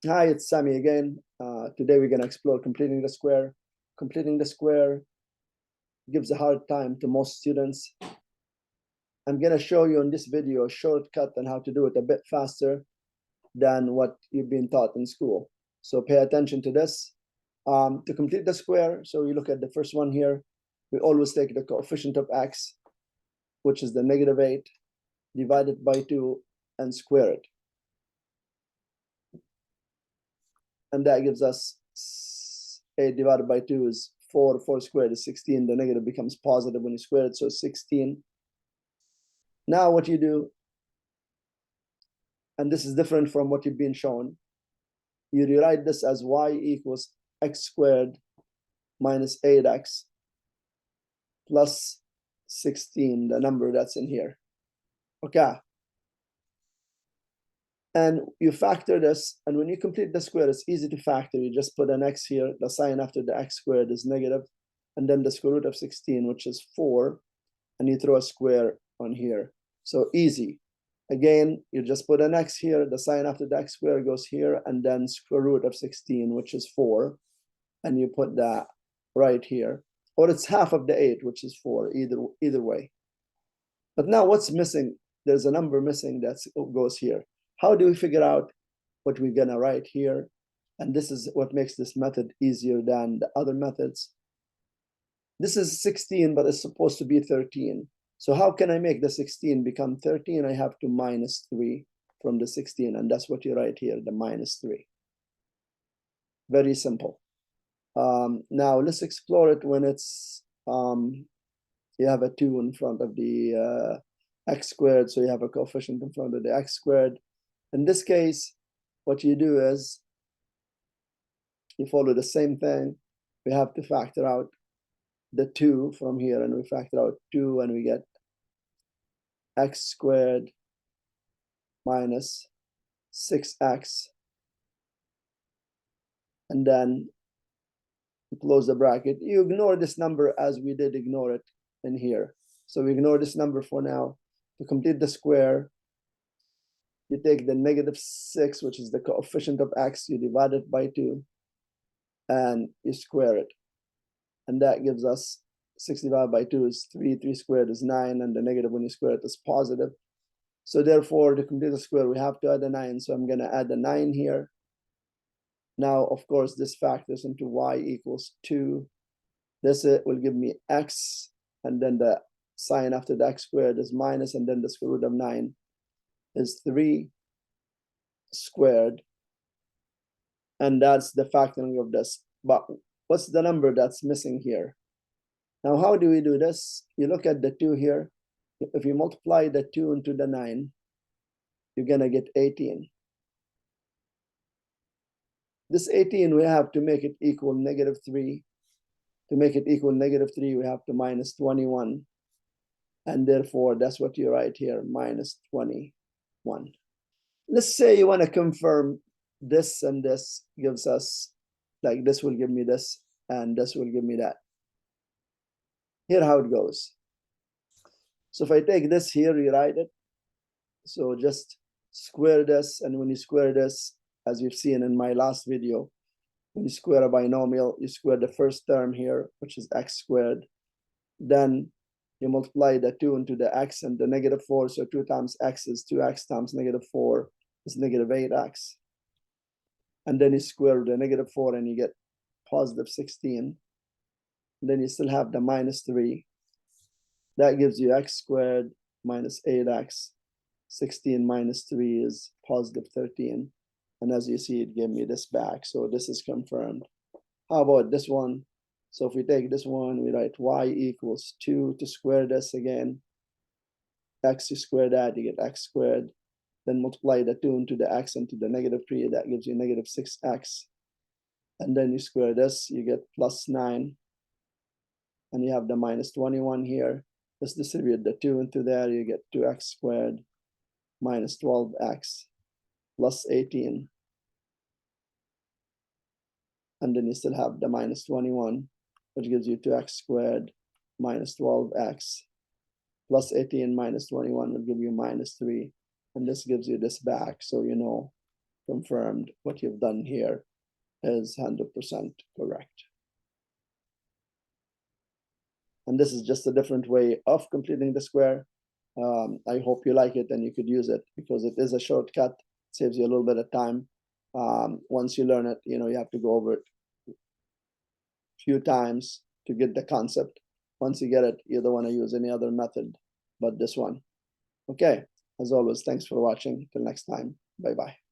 Hi, it's Sami again. Today we're going to explore completing the square. Completing the square gives a hard time to most students. I'm going to show you in this video a shortcut on how to do it a bit faster than what you've been taught in school. So pay attention to this. To complete the square, so you look at the first one here, we always take the coefficient of x, which is the -8, divide it by 2 and square it. And that gives us 8 divided by 2 is 4. 4 squared is 16. The negative becomes positive when you square it, so 16. Now what you do, and this is different from what you've been shown, you rewrite this as y equals x squared minus 8x plus 16, the number that's in here. Okay. And you factor this, and when you complete the square, it's easy to factor. You just put an x here, the sign after the x squared is negative, and then the square root of 16, which is 4, and you throw a square on here. So easy. Again, you just put an x here, the sign after the x square goes here, and then square root of 16, which is 4, and you put that right here. Or it's half of the 8, which is 4, either way. But now what's missing? There's a number missing that goes here. How do we figure out what we're gonna write here? And this is what makes this method easier than the other methods. This is 16, but it's supposed to be 13. So how can I make the 16 become 13? I have to minus 3 from the 16, and that's what you write here, the minus 3. Very simple. Now let's explore it when it's, you have a 2 in front of the x squared, so you have a coefficient in front of the x squared. In this case, what you do is you follow the same thing. We have to factor out the 2 from here, and we factor out 2, and we get x squared minus 6x. And then you close the bracket. You ignore this number as we did ignore it in here. So we ignore this number for now. To complete the square, you take the -6, which is the coefficient of x, you divide it by 2, and you square it. And that gives us 6 divided by 2 is 3, 3 squared is 9, and the negative when you square it is positive. So therefore, to complete the square, we have to add a 9. So I'm gonna add a 9 here. Now, of course, this factors into y equals 2. This will give me x, and then the sign after the x squared is minus, and then the square root of 9 is 3 squared. And that's the factoring of this. But what's the number that's missing here? Now, how do we do this? You look at the 2 here. If you multiply the 2 into the 9, you're gonna get 18. This 18, we have to make it equal -3. To make it equal -3, we have to minus 21. And therefore, that's what you write here, minus 21. Let's say you want to confirm this, and this gives us, like this will give me this, and this will give me that. Here how it goes. So if I take this here, rewrite it. So just square this, and when you square this, as you've seen in my last video, when you square a binomial, you square the first term here, which is x squared. Then you multiply the 2 into the x and the -4. So 2 times x is 2x times -4 is -8x. And then you square the -4 and you get positive 16. And then you still have the -3. That gives you x squared minus 8x. 16 minus 3 is positive 13. And as you see, it gave me this back. So this is confirmed. How about this one? So if we take this one, we write y equals 2 to square this again. X, you square that, you get x squared. Then multiply the 2 into the x into the -3, that gives you -6x. And then you square this, you get plus 9. And you have the minus 21 here. Let's distribute the 2 into there, you get 2x squared minus 12x plus 18. And then you still have the minus 21, which gives you 2x squared minus 12x plus 18 minus 21 will give you -3. And this gives you this back. So you know confirmed what you've done here is 100% correct. And this is just a different way of completing the square. I hope you like it and you could use it because it is a shortcut, saves you a little bit of time. Once you learn it, you have to go over it a few times to get the concept. Once you get it, you don't want to use any other method but this one. Okay, as always, thanks for watching. Till next time, bye-bye.